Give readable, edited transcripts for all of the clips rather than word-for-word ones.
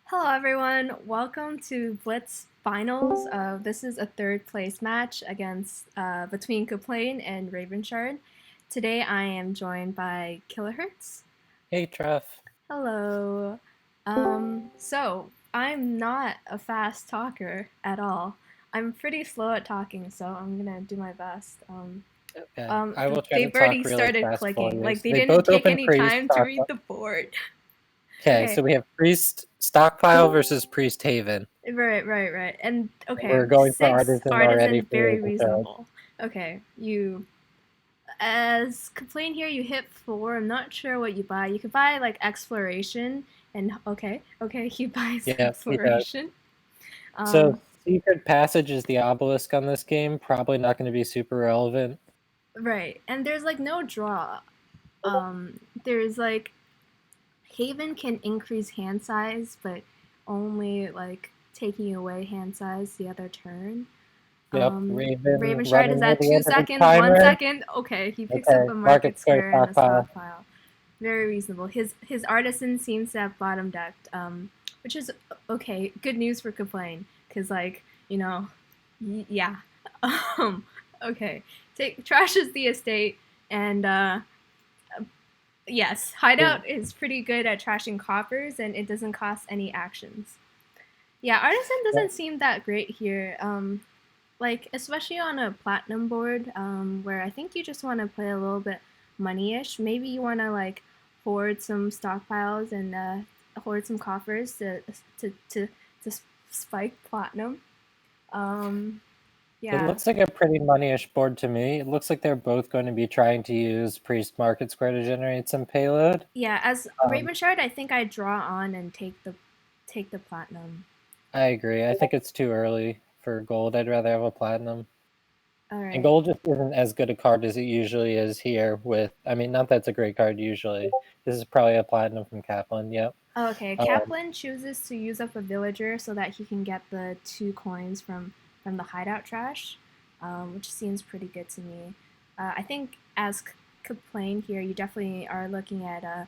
Hello, everyone. Welcome to Blitz Finals. This is a third place match against between kaplane and Ravenshard. Today, I am joined by Kilohertz. Hey, Treff. Hello. So I'm not a fast talker at all. I'm pretty slow at talking, so I'm gonna do my best. Okay, I will try to They've already talk really started fast for clicking. you. Like So they they didn't both take open any priest. time to read the board. Okay, so Okay. we have priest stockpile versus priest haven. Right. And okay, We're going for six artisan already artisan, for very Ravenshard. reasonable. Okay, you as complain here. You hit four. I'm not sure what you buy. You could buy like exploration, and okay, he buys Yeah, he does. exploration. So Um, secret passage is the obelisk on this game. Probably not going to be super relevant. right, and there's like no draw. There's like Haven can increase hand size, but only like taking away hand size the other turn. Yep, Raven Ravenshard is running near at the two end of his seconds, one timer. second. Okay, he picks up Okay, a market market square square and a stockpile. stockpile. Very reasonable. His artisan seems to have bottom decked, which is okay. Good news for Kaplane, because like yeah. Um, okay, trashes the estate, and yes, Hideout is pretty good at trashing coppers, and it doesn't cost any actions. Yeah, artisan doesn't seem that great here. Like especially on a platinum board, where I think you just want to play a little bit money-ish. Maybe you want to like hoard some stockpiles and hoard some coffers to to, to spike platinum. Um, It yeah, looks like a pretty money-ish board to me. It looks like they're both going to be trying to use priest market square to generate some payload. yeah. As Um, Ravenshard, I think I draw on and take the platinum. I agree. I think it's too early for gold. I'd rather have a platinum. All And right. gold just isn't as good a card as it usually is here with, I mean, not that it's a great card usually. This is probably a platinum from Kaplan, yep. Okay, Um, Kaplan chooses to use up a villager so that he can get the 2 coins from the hideout trash, which seems pretty good to me. I think as Kaplane here, you definitely are looking at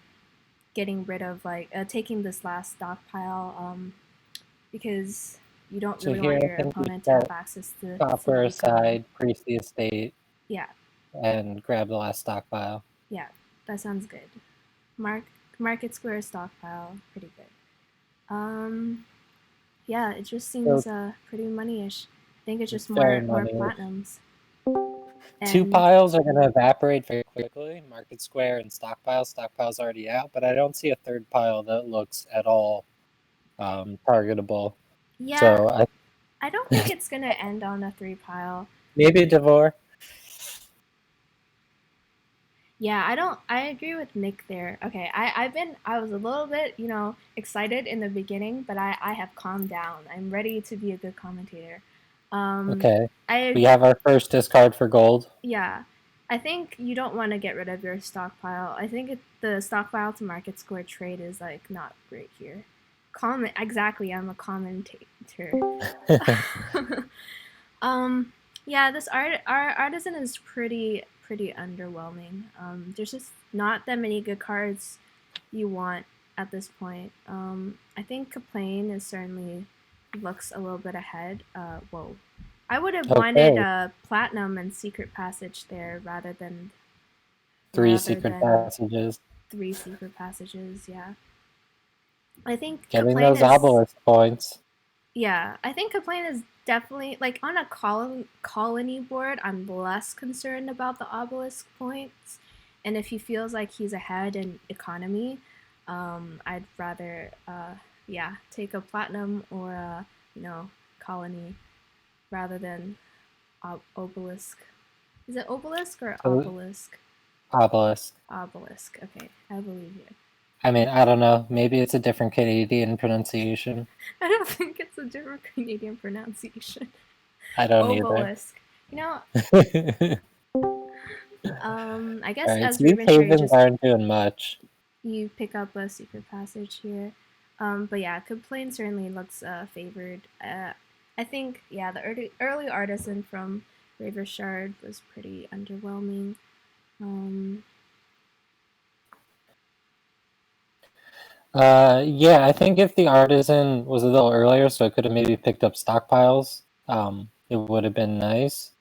getting rid of like taking this last stockpile, because you don't so really here want I your think we opponent to have set access to copper the economy. aside, priest the estate, Yeah, and grab the last stockpile. yeah, that sounds good. Mark Market Square stockpile, pretty good. Yeah, it just So seems pretty money-ish. I think it's just it's very more money. platinums. Two And piles are going to evaporate very quickly, market square and stockpile. Stockpile's already out, but I don't see a third pile that looks at all targetable. yeah, So I I don't think it's gonna end on a 3 pile. maybe Devore. Yeah, I agree with Nick there. Okay, I was a little bit, excited in the beginning, but I have calmed down. I'm ready to be a good commentator. Um Okay. We I have our first discard for gold. Yeah. I think you don't want to get rid of your stockpile. I think the stockpile to market score trade is like not great here. Comment exactly. I'm a commentator. um, yeah, this our artisan is pretty underwhelming. There's just not that many good cards you want at this point. I think Kaplane is certainly looks a little bit ahead. Whoa, I would have wanted Okay. a platinum and secret passage there Three rather secret than passages. 3 secret passages. Yeah, I think Getting Kaplane those is. obelisk points. Yeah, I think Kaplane is definitely like on a colony board. I'm less concerned about the obelisk points, and if he feels like he's ahead in economy, I'd rather yeah, take a platinum or a colony rather than obelisk. Is it obelisk or So obelisk? obelisk. Obelisk. Okay, I believe you. I mean, I don't know. Maybe it's a different Canadian pronunciation. I don't think it's a different Canadian pronunciation. I don't either. Obelisk. You know, I guess Alright, as so these Ravenshire, havens just aren't doing much. you pick up a secret passage here. But yeah, Complaint certainly looks favored. I think yeah, the early artisan from Ravenshard was pretty underwhelming. Um, Yeah, I think if the artisan was a little earlier, so I could have maybe picked up stockpiles, it would have been nice.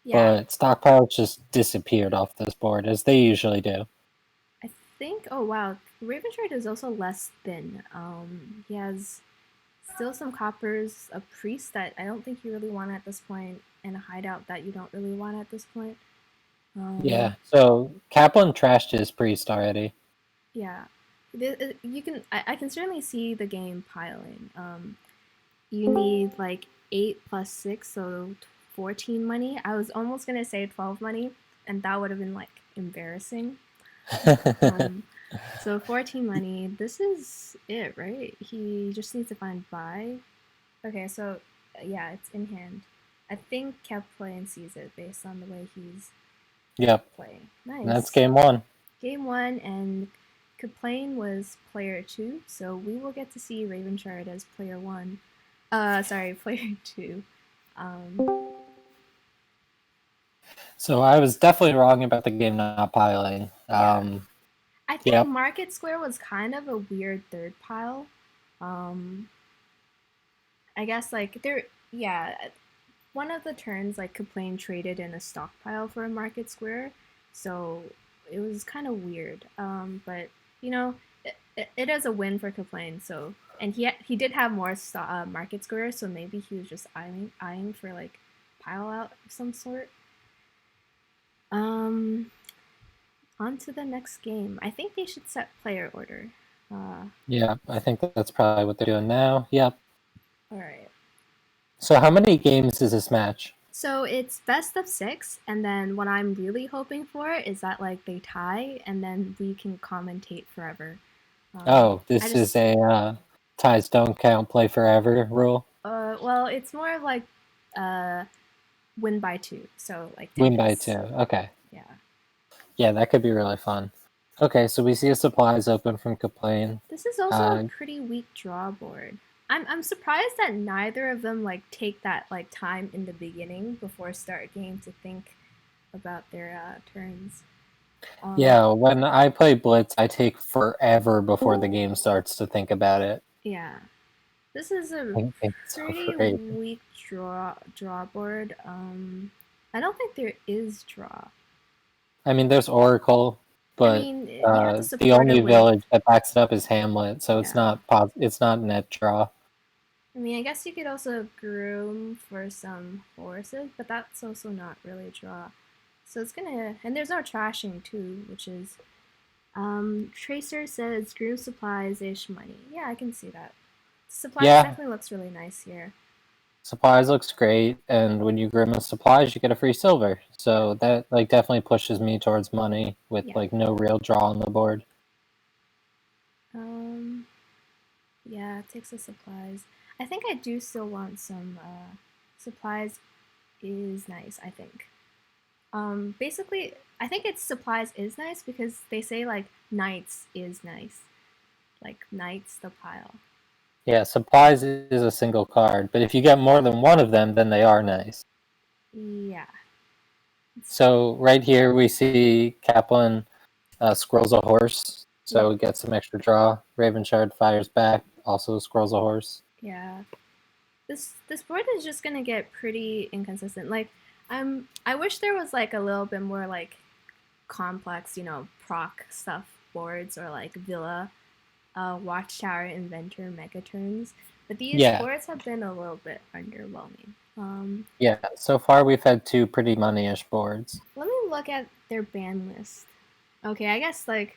Yeah, But stockpiles just disappeared off this board, as they usually do. I think. Oh wow, Ravenshard is also less thin. He has still some coppers, a priest that I don't think you really want at this point, and a hideout that you don't really want at this point. Yeah, Um, so Kaplan trashed his priest already. yeah, you can. I can certainly see the game piling. You need like 8 plus 6, so 14 money. I was almost gonna say 12 money, and that would have been like embarrassing. Um, so 14 money. This is it, right? He just needs to find buy. Okay, so yeah, it's in hand. I think kaplane sees it based on the way he's Yep, playing. that's Nice. game one. Game one, and kaplane was player two, so we will get to see Ravenshard as player one. Sorry, player two. Um, So I was definitely wrong about the game not piling. yeah. I think Yep. Market Square was kind of a weird third pile. Um, I guess like there, yeah, one of the turns like kaplane traded in a stockpile for a Market Square, so it was kind of weird. But you know, it is a win for kaplane. So and he did have more Market Square, so maybe he was just eyeing for like pile out of some sort. Um, On to the next game. I think they should set player order. Yeah, I think that's probably what they're doing now. Yep. All right. So how many games is this match? So it's best of six, and then what I'm really hoping for is that like they tie, and then we can commentate forever. Oh, I this is just a ties don't count, play forever rule. well, it's more of like uh win by two, so like Win by tickets. 2. Okay. Yeah. Yeah, that could be really fun. Okay, so we see a supplies open from Kaplane. This is also a pretty weak draw board. I'm surprised that neither of them like take that like time in the beginning before start game to think about their turns. Yeah, when I play Blitz, I take forever before the game starts to think about it. Yeah. This is a I think it's so pretty crazy. weak draw board. I don't think there is draw. I mean, there's Oracle, I but mean, you have to the support only it with village that backs it up is Hamlet, so it's yeah. not it's not net draw. I mean, I guess you could also groom for some horses, but that's also not really a draw. So it's gonna and there's no trashing too, which is Tracer says groom supplies ish money. Yeah, I can see that. Supplies Yeah, definitely looks really nice here. supplies looks great, and when you grim supplies, you get a free silver. Yeah. So that like definitely pushes me towards money with Yeah. like no real draw on the board. Um Yeah, it takes the supplies. I think I do still want some supplies is nice, I think. Basically I think it's supplies is nice because they say like knights is nice. Like knights the pile. Yeah, supplies is a single card, but if you get more than one of them, then they are nice. Yeah. So right here we see Kaplan scrolls a horse, so Yep. we get some extra draw. Ravenshard fires back, also scrolls a horse. Yeah. This board is just gonna get pretty inconsistent. Like I wish there was like a little bit more like complex, proc stuff boards or like villa, watchtower, inventor, mega turns. But these Yeah, boards have been a little bit underwhelming. yeah. So far we've had 2 pretty money-ish boards. Let me look at their ban list. Okay, I guess like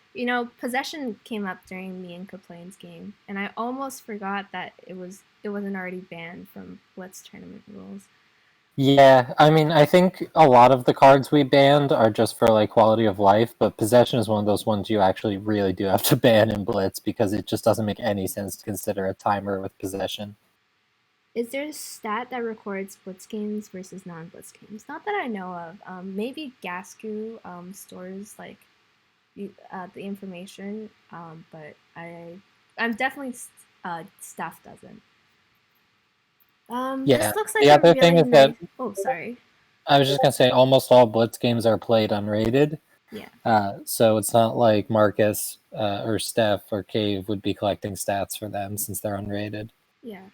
possession came up during me and Kaplane's game, and I almost forgot that it wasn't already banned from Blitz tournament rules. Yeah, I mean, I think a lot of the cards we banned are just for like quality of life, but possession is one of those ones you actually really do have to ban in Blitz because it just doesn't make any sense to consider a timer with possession. Is there a stat that records Blitz games versus non-Blitz games? Not that I know of. Maybe Gasku stores like the information, but I'm definitely staff doesn't. Yeah. This looks like The a other thing really is that nice. Oh, sorry. I was just gonna say almost all Blitz games are played unrated, Yeah. So it's not like Marcus or Steph or Cave would be collecting stats for them since they're unrated. Yeah.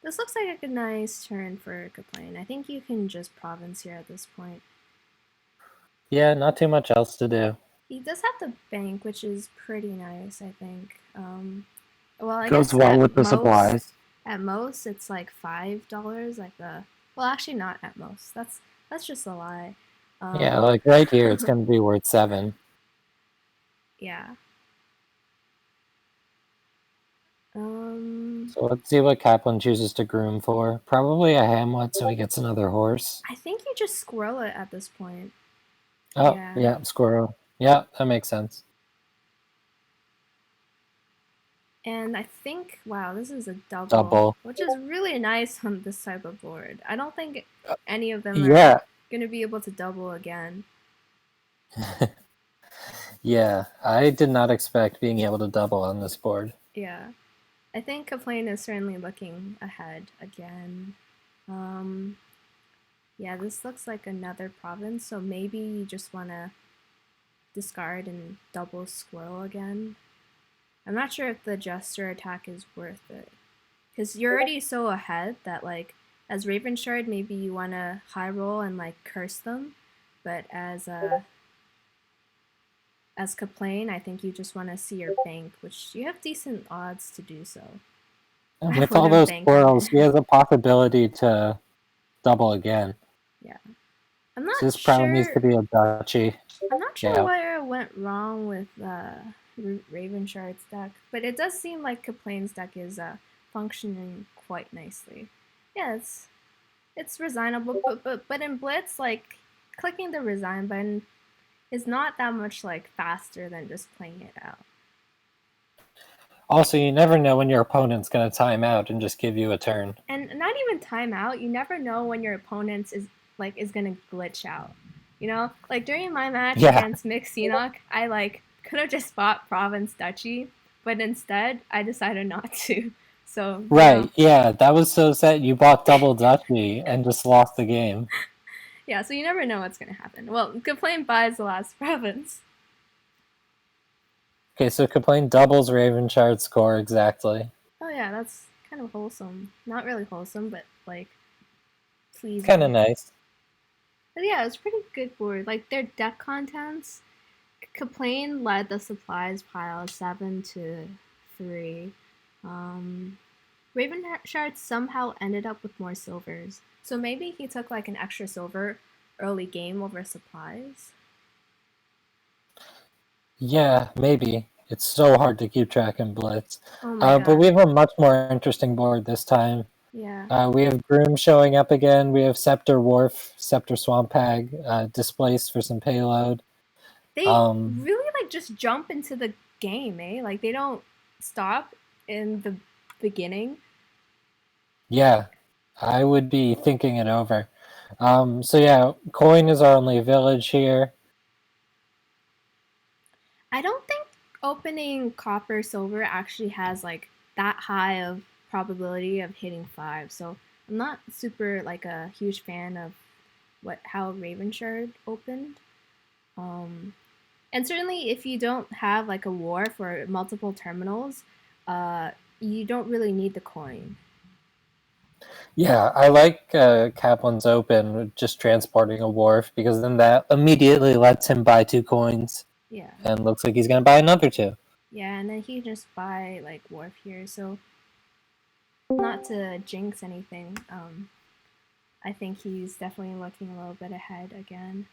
This looks like a nice turn for kaplane. I think you can just province here at this point. Yeah, not too much else to do. He does have the bank, which is pretty nice, I think. Well, I Goes guess well with the supplies. at most it's like $5, like the. Well, actually, not at most. That's just a lie. Yeah, like right here, it's going to be worth 7. Yeah. So let's see what Kaplan chooses to groom for. Probably a Hamlet, so he gets another horse. I think you just squirrel it at this point. Oh, yeah, squirrel. Yeah, that makes sense. And I think, wow, this is a Double. which is really nice on this type of board. I don't think any of them Yeah. are going to be able to double again. Yeah, I did not expect being able to double on this board. Yeah. I think kaplane is certainly looking ahead again. Yeah, this looks like another province, so maybe you just want to discard and double squirrel again. I'm not sure if the Jester attack is worth it. Because you're already so ahead that, like, as Ravenshard, maybe you want to high roll and, like, curse them. But as kaplane, I think you just want to see your bank, which you have decent odds to do so. And with all those squirrels, he has a possibility to double again. Yeah. I'm not so this probably needs to be a duchy. I'm not sure where it went wrong with Ravenshard's deck, but it does seem like kaplane's deck is functioning quite nicely. Yeah, it's resignable, but in Blitz, like, clicking the resign button is not that much like faster than just playing it out. Also, you never know when your opponent's going to time out and just give you a turn. And not even time out. You never know when your opponent is going to glitch out. You know, like during my match against Mixed Enoch, I could have just bought Province Duchy, but instead I decided not to. So right, yeah, that was so sad. You bought double Duchy and just lost the game. Yeah, so you never know what's gonna happen. Well, kaplane buys the last province. Okay, so kaplane doubles Ravenshard's score exactly. Oh yeah, that's kind of wholesome. Not really wholesome, but like pleasing. Kind of nice. But yeah, it was pretty good board. Like their deck contents, kaplane led the supplies pile 7-3. Ravenshard somehow ended up with more silvers. So maybe he took like an extra silver early game over supplies. Yeah, maybe. It's so hard to keep track in Blitz. Oh my God. But we have a much more interesting board this time. Yeah. We have Groom showing up again. We have Scepter Wharf, Scepter Swamp Hag, displaced for some payload. They really like just jump into the game, eh? Like they don't stop in the beginning. Yeah, I would be thinking it over. So yeah, coin is our only village here. I don't think opening copper silver actually has like that high of probability of hitting 5. So I'm not super like a huge fan of how Ravenshard opened. And certainly if you don't have like a wharf or multiple terminals, you don't really need the coin. Yeah, I like Kaplan's open, just transporting a wharf, because then that immediately lets him buy 2 coins. Yeah. And looks like he's going to buy another 2. Yeah, and then he just buy like wharf here, so not to jinx anything, I think he's definitely looking a little bit ahead again.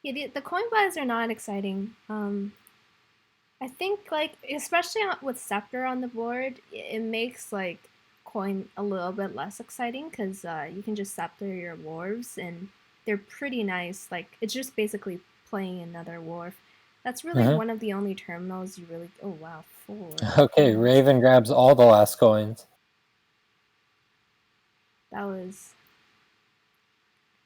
Yeah, the coin buys are not exciting. I think like especially with Scepter on the board, it makes like coin a little bit less exciting because you can just Scepter your wharves and they're pretty nice. Like it's just basically playing another wharf. That's really one of the only terminals you really. Oh wow, 4. Okay, Raven grabs all the last coins. That was.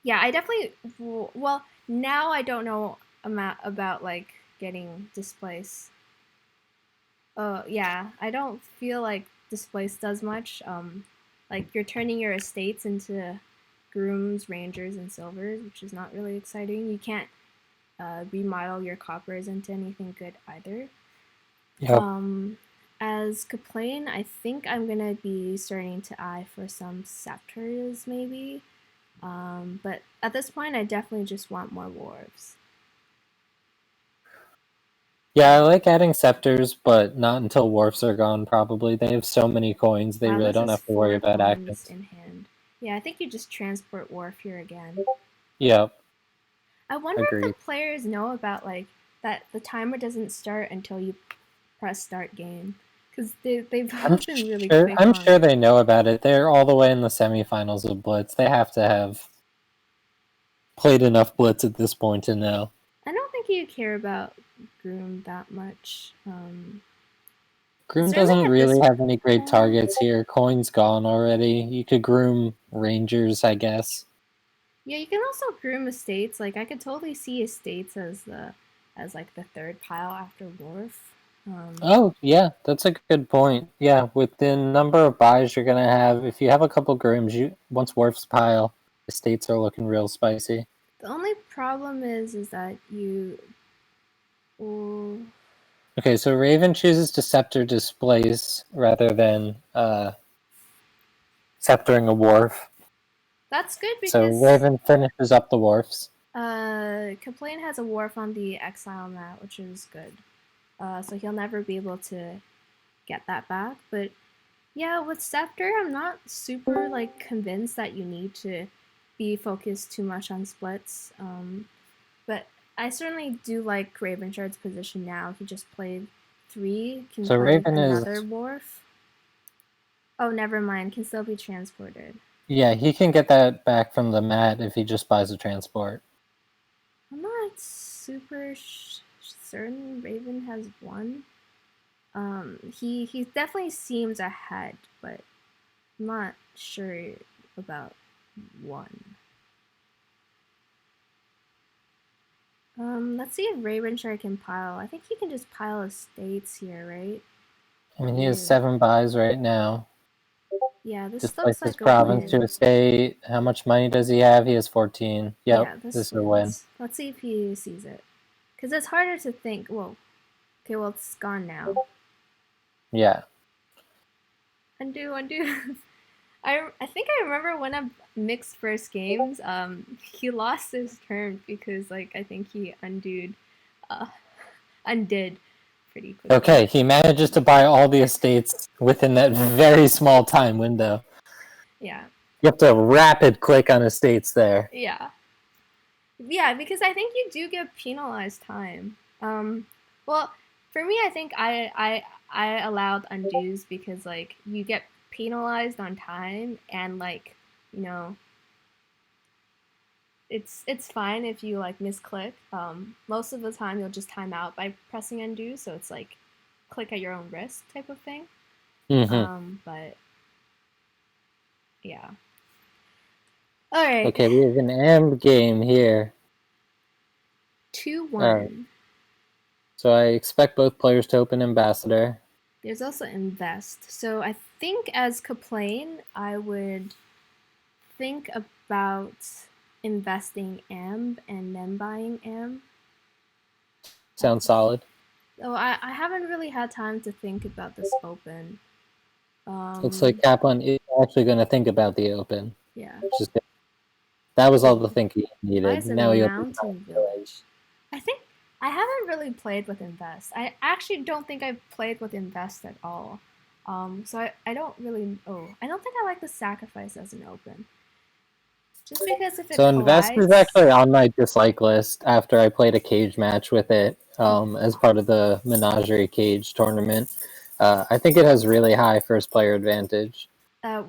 Yeah, I definitely. Well, now I don't know about like getting displaced. Yeah, I don't feel like displaced does much. Like you're turning your estates into grooms, rangers, and silvers, which is not really exciting. You can't remodel your coppers into anything good either. Yep. As kaplane, I think I'm gonna be starting to eye for some scepters maybe. But at this point, I definitely just want more wharves. Yeah, I like adding scepters, but not until wharfs are gone, probably. They have so many coins, they Wow, really this don't is have to worry 4 about coins actions. in hand. Yeah, I think you just transport wharf here again. Yep, I wonder if agreed. the players know about like that the timer doesn't start until you press start game. Because they've both been really quick I'm on sure it. they know about it. They're all the way in the semifinals of Blitz. They have to have played enough Blitz at this point to know. I don't think you care about Groom that much. Groom Certainly doesn't at this really have any great point. targets here. Coin's gone already. You could groom Rangers, I guess. Yeah, you can also groom estates. Like I could totally see estates as like the third pile after Wharf. Oh, yeah, that's a good point. Yeah, with the number of buys you're gonna have, if you have a couple grooms, once Wharf's pile, estates are looking real spicy. The only problem is that you. Oh, Okay, so Raven chooses to Scepter Displace rather than Sceptering a Wharf. that's good So because Raven finishes up the Wharfs. Kaplane has a Wharf on the exile mat, which is good. So he'll never be able to get that back. But yeah, with Scepter, I'm not super like convinced that you need to be focused too much on splits. But I certainly do like Ravenshard's position now. He just played 3, can So play Raven another is, Wharf. Oh, never mind, can still be transported. yeah, he can get that back from the mat if he just buys a transport. I'm not super certain Raven has 1. He definitely seems ahead, but I'm not sure about 1. Let's see if Ravenshard can pile. I think he can just pile estates here, right? I mean, he has Ew. 7 buys right now. Yeah, this looks Displaces like a province to win. a state. How much money does he have? He has 14. Yep, Yeah, this this is a win. wins. Let's see if he sees it. Because it's harder to think. Whoa. Okay, well, it's gone now. Yeah. Undo, undo. I think I remember one of Mick's first games, he lost his turn because, like, I think he undid pretty quickly. Okay, he manages to buy all the estates within that very small time window. Yeah. You have to rapid click on estates there. Yeah. Yeah, because I think you do get penalized time. Well, for me, I think I allowed undos because like you get penalized on time and like you know it's fine if you like misclick. Most of the time you'll just time out by pressing undo, so it's like click at your own risk type of thing. But yeah. All right. Okay, we have an end game here. 2-1. Alright. So I expect both players to open Ambassador. There's also invest. So I think as kaplane, I would think about investing amp and then buying amp. Sounds solid. So I haven't really had time to think about this open. Looks like Kaplan is actually going to think about the open. Yeah. That was all the thinking he Why needed. is it Now a he mountain village? I think I haven't really played with invest. I actually don't think I've played with invest at all. So I don't really. Oh, I don't think I like the sacrifice as an open. Just because if it So Invest is collides, actually on my dislike list after I played a cage match with it as part of the Menagerie Cage tournament. I think it has really high first player advantage.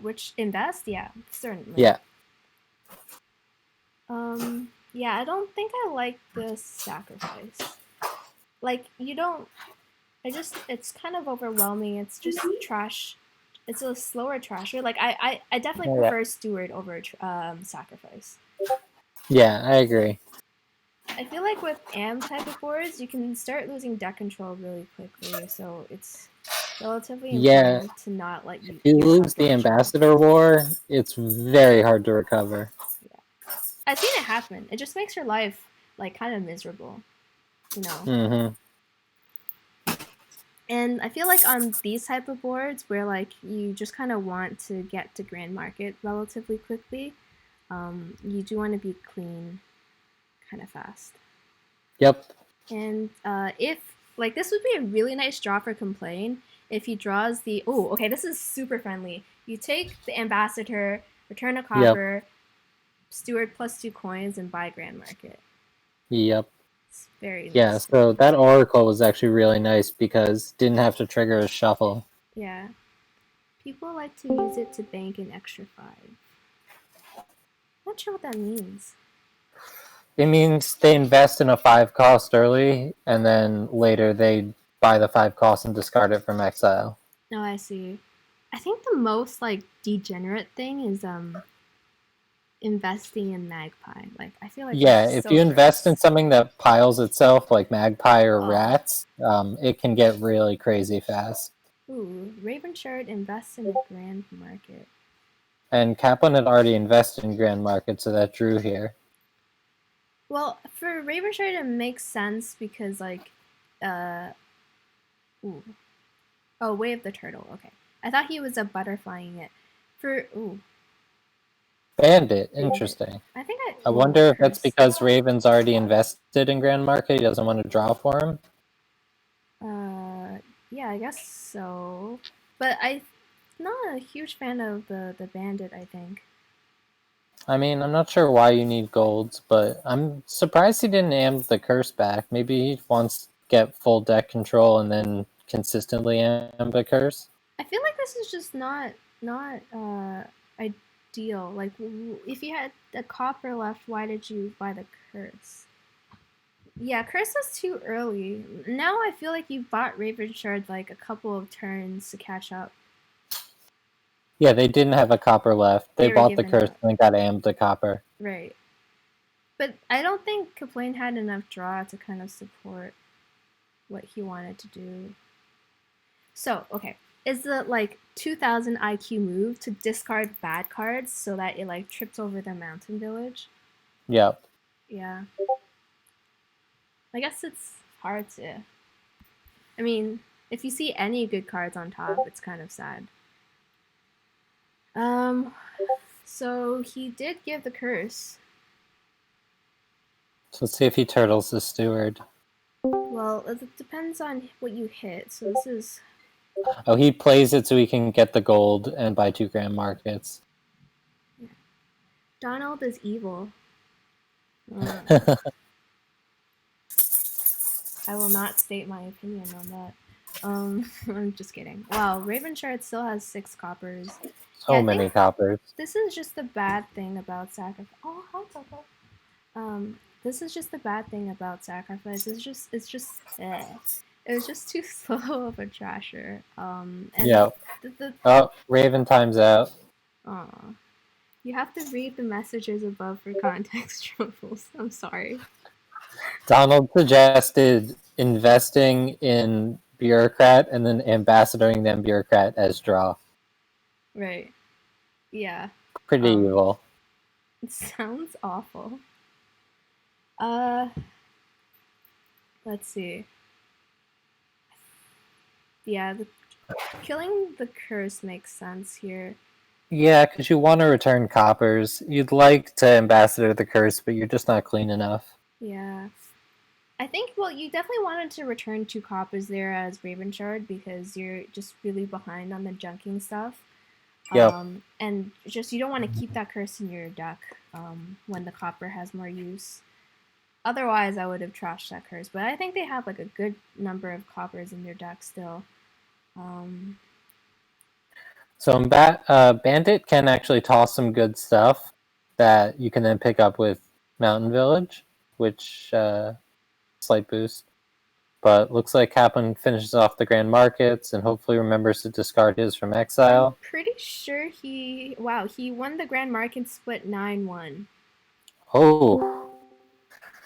which invest, yeah, certainly. Yeah. Yeah, I don't think I like the sacrifice. Like you don't. It's kind of overwhelming. It's just trash. It's a slower trasher. Like I definitely prefer Steward over sacrifice. Yeah, I agree. I feel like with AM type of boards, you can start losing deck control really quickly, so it's relatively important to not let If you lose the control. Ambassador War, it's very hard to recover. I've seen it happen. It just makes your life like kind of miserable, you know. Mm-hmm. And I feel like on these type of boards where like you just kind of want to get to grand market relatively quickly, you do want to be clean kind of fast. Yep. And if like this would be a really nice draw for Complain if he draws the okay, this is super friendly. You take the ambassador, return a Yep. copper, steward +2 coins, and buy grand market. Yep. It's very Yeah, nice to so me. that Oracle was actually really nice because didn't have to trigger a shuffle. Yeah. People like to use it to bank an extra 5. Not sure what that means. It means they invest in a 5 cost early, and then later they buy the 5 cost and discard it from exile. Oh, I see. I think the most like degenerate thing is investing in Magpie. Like I feel like Yeah, that's if so you invest in gross. something that piles itself, like Magpie or Oh. Rats, it can get really crazy fast. Ooh, Ravenshard invests in a grand market. And Kaplan had already invested in Grand Market, so that drew here. Well, for Ravenshard it makes sense because like uh ooh. Oh, Way of the Turtle, okay. I thought he was a butterflying it. For Bandit, interesting. I think I wonder if that's curse. because Raven's already invested in Grand Market, he doesn't want to draw for him. Yeah, I guess so. But I'm not a huge fan of the bandit, I think. I mean, I'm not sure why you need golds, but I'm surprised he didn't amp the curse back. Maybe he wants to get full deck control and then consistently amp a curse. I feel like this is just not ideal. Like if you had a copper left, why did you buy the curse? Yeah, curse was too early. Now I feel like you bought Ravenshard like a couple of turns to catch up. Yeah, they didn't have a copper left. They They were bought the giving curse up. and then got amped the copper. Right. But I don't think Kaplane had enough draw to kind of support what he wanted to do. So, okay. Is the like 2000 IQ move to discard bad cards so that it like trips over the mountain village? Yep. Yeah. I guess it's hard to. I mean, if you see any good cards on top, it's kind of sad. So he did give the curse. So let's see if he turtles the steward. Well, it depends on what you hit. So this is. Oh, he plays it so he can get the gold and buy 2 grand markets. Donald is evil. I will not state my opinion on that. I'm just kidding. Wow, Ravenshard still has 6 coppers. So many coppers. This is just the bad thing about sacrifice. Oh, hi, Coco. This is just the bad thing about sacrifice. It was just too slow of a trasher. And yeah. Oh, Raven time's out. Aw. You have to read the messages above for context troubles. I'm sorry. Donald suggested investing in bureaucrat and then ambassadoring them bureaucrat as draw. Right. Yeah. Pretty evil. It sounds awful. Let's see. Yeah, killing the curse makes sense here. Yeah, because you want to return coppers. You'd like to ambassador the curse, but you're just not clean enough. Yeah. I think, well, you definitely wanted to return 2 coppers there as Ravenshard because you're just really behind on the junking stuff. Yep. And just you don't want to keep that curse in your deck when the copper has more use. Otherwise, I would have trashed that curse. But I think they have like a good number of coppers in their deck still. So Bandit can actually toss some good stuff that you can then pick up with Mountain Village, which slight boost. But looks like Kaplan finishes off the Grand Markets and hopefully remembers to discard his from exile. I'm pretty sure he won the Grand Market split 9-1. Oh.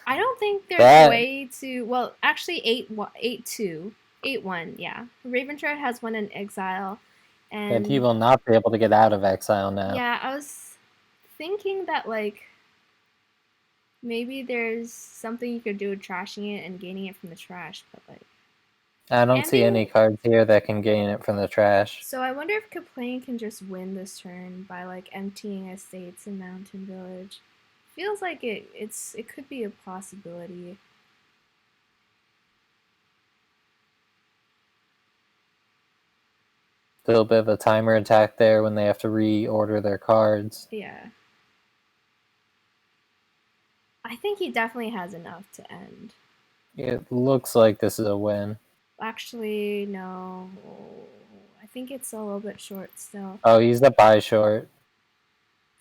I don't think there's a way to. Well, actually, 8-2, 8-1. Yeah, Ravenshard has one in exile, and he will not be able to get out of exile now. Yeah, I was thinking that like Maybe there's something you could do with trashing it and gaining it from the trash, but like I don't and see any being cards here that can gain it from the trash. so I wonder if Kaplane can just win this turn by like emptying estates in Mountain Village. Feels like it could be a possibility. A little bit of a timer attack there when they have to reorder their cards. Yeah. I think he definitely has enough to end. It looks like this is a win. Actually, no. I think it's a little bit short still. Oh, he's the buy short.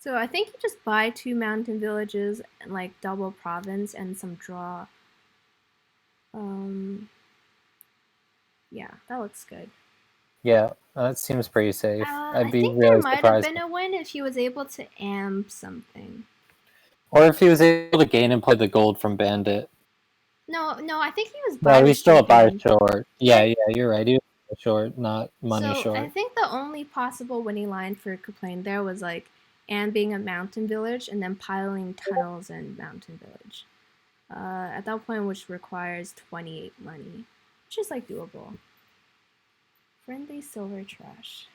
So I think you just buy 2 mountain villages and like double province and some draw. Yeah, that looks good. Yeah, that seems pretty safe. I'd I be think there really might have surprised. been a win if he was able to amp something. Or if he was able to gain and play the gold from Bandit. No, I think he was buy No, he's still a buy restricted. short. Yeah, Yeah, you're right. He was buy short, not money so I short. think the only possible winning line for Kaplane there was like and being a mountain village and then piling tunnels in mountain village. At that point, which requires 28 money, which is like doable. Friendly silver trash.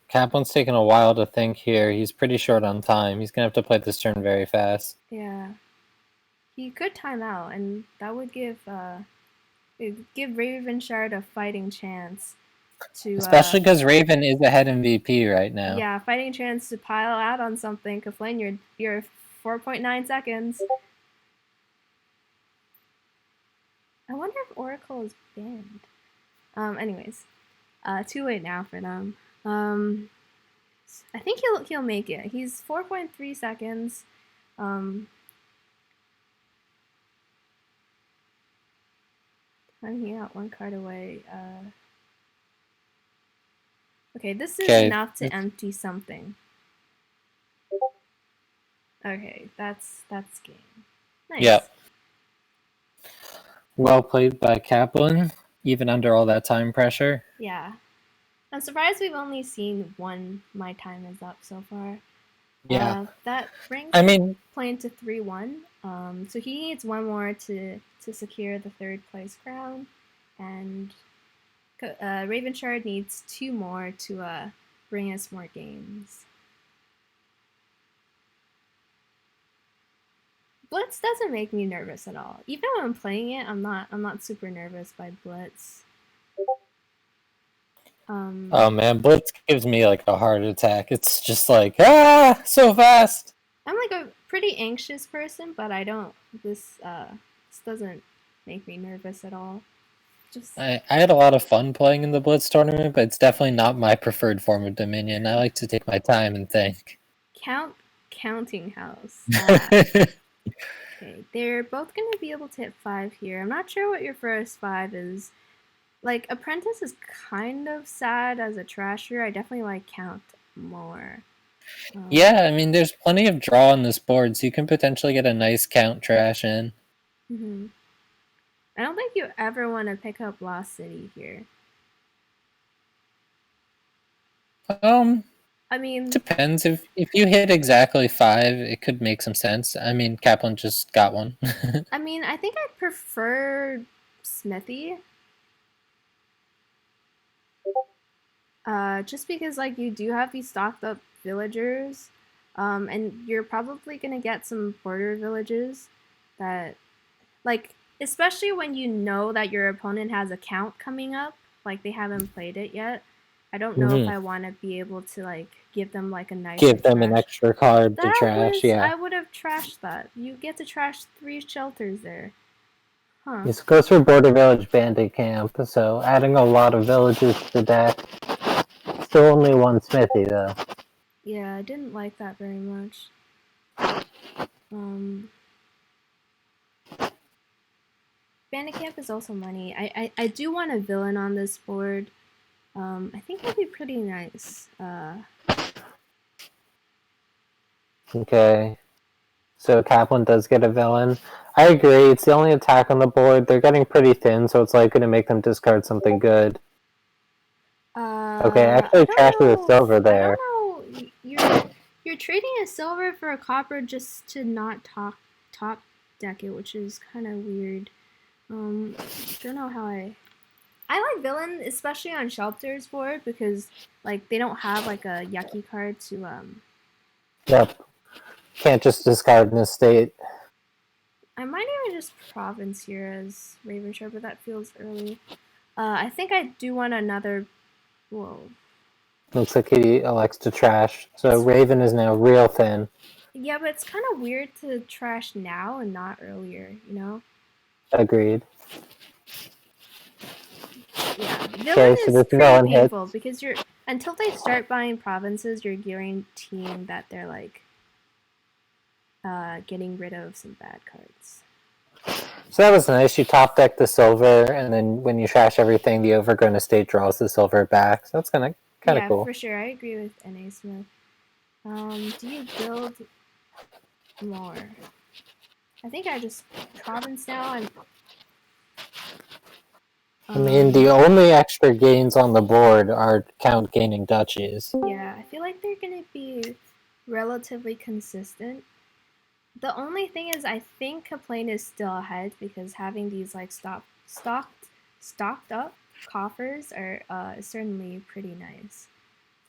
Kaplan's taking a while to think here. He's pretty short on time. He's gonna have to play this turn very fast. Yeah, he could time out, and that would give Ravenshard a fighting chance to Especially because Raven is ahead MVP right now. yeah, fighting chance to pile out on something. Kaplane, you're 4.9 seconds. I wonder if Oracle is banned. Anyways, too late now for them. I think he'll make it. He's 4.3 seconds. He got 1 card away. Okay, this is enough to empty something. Okay, that's game. Nice. Yep. Well played by Kaplan, even under all that time pressure. Yeah. I'm surprised we've only seen one My Time Is Up so far. Yeah. That brings Plane to 3-1. So he needs 1 more to secure the 3rd place crown. And Ravenshard needs 2 more to bring us more games. Blitz doesn't make me nervous at all. Even when I'm playing it, I'm not super nervous by Blitz. Oh man, Blitz gives me like a heart attack. It's just like, ah, so fast. I'm like a pretty anxious person, but I don't. This doesn't make me nervous at all. Just I had a lot of fun playing in the Blitz tournament, but it's definitely not my preferred form of Dominion. I like to take my time and think. Counting house. Okay, they're both going to be able to hit 5 here. I'm not sure what your first 5 is. Like, Apprentice is kind of sad as a trasher. I definitely like Count more. Yeah, I mean, there's plenty of draw on this board, so you can potentially get a nice Count trash in. I don't think you ever want to pick up Lost City here. I mean, depends. If you hit exactly 5, it could make some sense. I mean, Kaplan just got one. I mean, I think I prefer Smithy. Just because like you do have these stocked up villagers, and you're probably gonna get some border villages that, like, especially when you know that your opponent has a count coming up, like they haven't played it yet. I don't know if I want to be able to like give them like a nice an extra card to trash. Yeah, I would have trashed that. You get to trash 3 shelters there. Huh. This goes for Border Village Bandit Camp, so adding a lot of villages to the deck. Still only 1 Smithy though. Yeah, I didn't like that very much. Bandit Camp is also money. I do want a villain on this board. I think that'd be pretty nice. Okay. So Kaplan does get a villain. I agree, it's the only attack on the board. They're getting pretty thin, so it's likely to make them discard something good. Okay, actually trashes a silver there. I don't know. You're trading a silver for a copper just to not top deck it, which is kind of weird. Don't know how I like villain, especially on Shelter's board, because like they don't have like a yucky card to Yep. Can't just discard an estate. I might even just province here as Ravenshard, but that feels early. I think I do want another. Whoa. Looks like he elects to trash. So Raven is now real thin. Yeah, but it's kind of weird to trash now and not earlier, you know? Agreed. Yeah, villain Okay, so is this pretty villain painful hits. because you're until they start buying provinces, you're guaranteeing that they're like getting rid of some bad cards. So that was nice. You top deck the silver, and then when you trash everything, the overgrown estate draws the silver back. So that's kind of Yeah, cool. for sure. I agree with N.A. Smith. Do you build more? I think I just province now. I mean, the only extra gains on the board are count gaining duchies. Yeah, I feel like they're gonna be relatively consistent. The only thing is, I think kaplane is still ahead because having these like stocked up coffers are certainly pretty nice.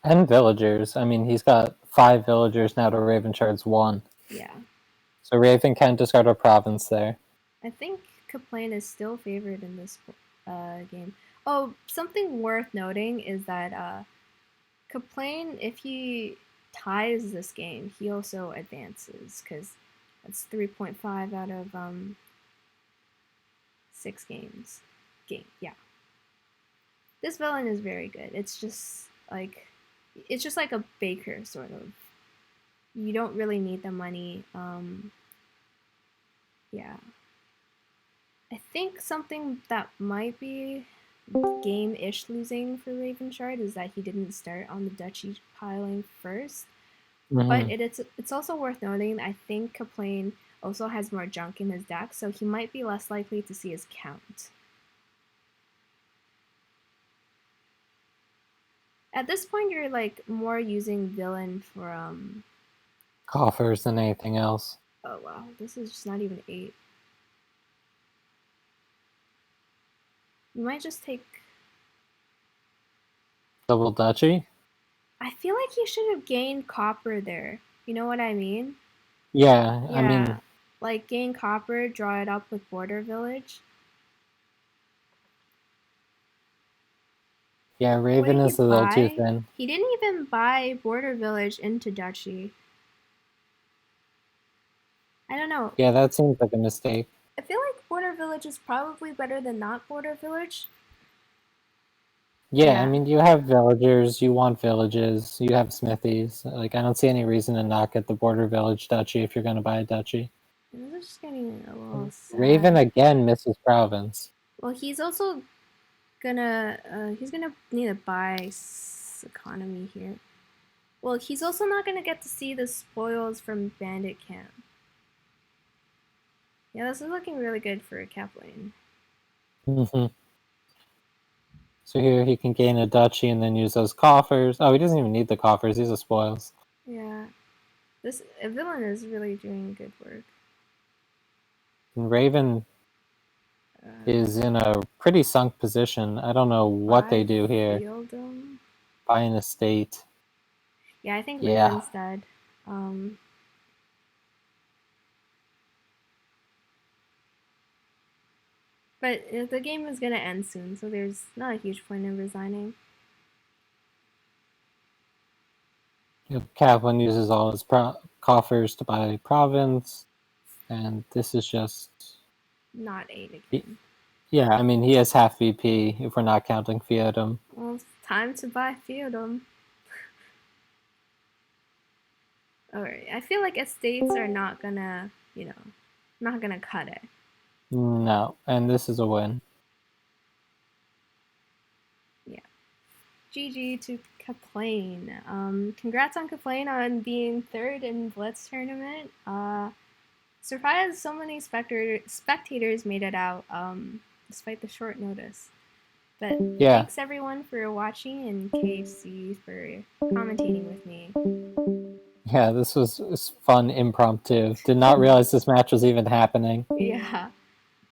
And villagers. I mean, he's got 5 villagers now to Ravenshard's 1. Yeah, So Raven can discard a province there. I think kaplane is still favored in this game. Oh, something worth noting is that kaplane, if he ties this game, he also advances because that's 3.5 out of 6 games. Yeah. This villain is very good. It's just like a baker sort of. You don't really need the money. Yeah. I think something that might be game-ish losing for Ravenshard is that he didn't start on the duchy piling first. But it's also worth noting, I think kaplane also has more junk in his deck, so he might be less likely to see his count. At this point, you're like more using villain for Coffers than anything else. Oh wow, this is just not even 8. You might just take. Double duchy? I feel like he should have gained copper there. You know what I mean? Yeah, Yeah. I mean, Like gain copper, draw it up with border village. yeah, What Raven did he is a little too buy? thin. He didn't even buy border village into duchy. I don't know. Yeah, that seems like a mistake. I feel like border village is probably better than not border village. Yeah, I mean, you have villagers, you want villages, you have smithies. Like, I don't see any reason to not get the border village duchy if you're going to buy a duchy. This is just getting a little sad. Raven again misses province. Well, he's also gonna need to buy economy here. Well, he's also not gonna get to see the spoils from bandit camp. Yeah, this is looking really good for a kaplane. So here he can gain a duchy and then use those coffers. Oh, he doesn't even need the coffers, these are spoils. Yeah. This villain is really doing good work. And Raven is in a pretty sunk position. I don't know what they do here. Buy an estate. Yeah, I think Raven's dead. But the game is gonna end soon, so there's not a huge point in resigning. Kaplan uses all his coffers to buy province, and this is just not 8 again. Yeah, I mean, he has half VP if we're not counting Feodum. Well, it's time to buy Feodum. Alright, I feel like estates are not gonna, not gonna cut it. No, and this is a win. Yeah. GG to kaplane. Congrats on kaplane on being 3rd in Blitz tournament. Surprised so many spectators made it out, despite the short notice. But thanks everyone for watching, and KHC for commentating with me. Yeah, this was fun impromptu. Did not realize this match was even happening. Yeah.